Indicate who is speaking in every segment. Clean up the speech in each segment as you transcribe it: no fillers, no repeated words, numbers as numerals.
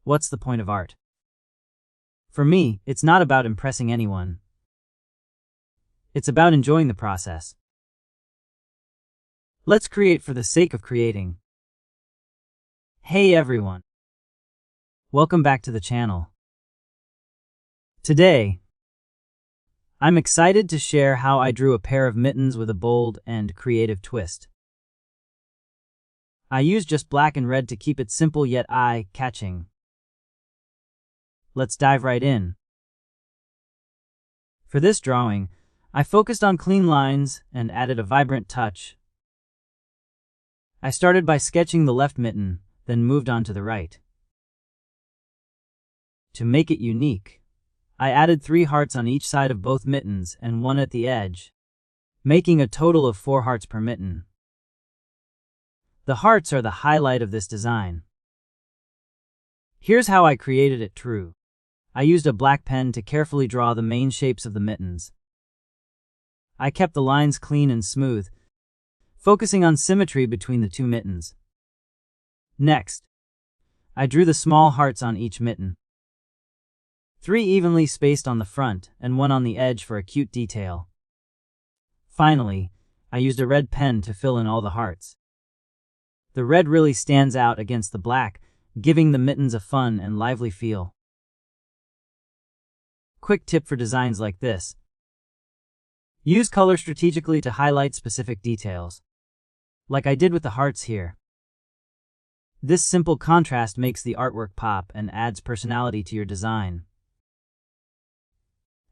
Speaker 1: what's the point of art? For me, it's not about impressing anyone. It's about enjoying the process. Let's create for the sake of creating. Hey everyone! Welcome back to the channel. Today, I'm excited to share how I drew a pair of mittens with a bold and creative twist. I used just black and red to keep it simple yet eye-catching. Let's dive right in. For this drawing, I focused on clean lines and added a vibrant touch. I started by sketching the left mitten, then moved on to the right. To make it unique, I added 3 hearts on each side of both mittens and 1 at the edge, making a total of 4 hearts per mitten. The hearts are the highlight of this design. Here's how I created it true. I used a black pen to carefully draw the main shapes of the mittens. I kept the lines clean and smooth, focusing on symmetry between the 2 mittens. Next, I drew the small hearts on each mitten. 3 evenly spaced on the front and 1 on the edge for a cute detail. Finally, I used a red pen to fill in all the hearts. The red really stands out against the black, giving the mittens a fun and lively feel. Quick tip for designs like this. Use color strategically to highlight specific details, like I did with the hearts here. This simple contrast makes the artwork pop and adds personality to your design.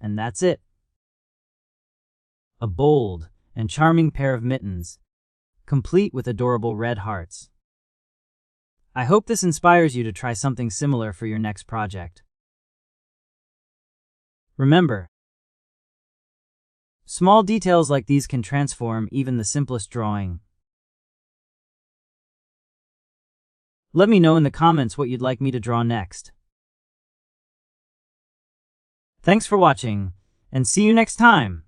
Speaker 1: And that's it. A bold and charming pair of mittens, complete with adorable red hearts. I hope this inspires you to try something similar for your next project. Remember, small details like these can transform even the simplest drawing. Let me know in the comments what you'd like me to draw next. Thanks for watching, and see you next time!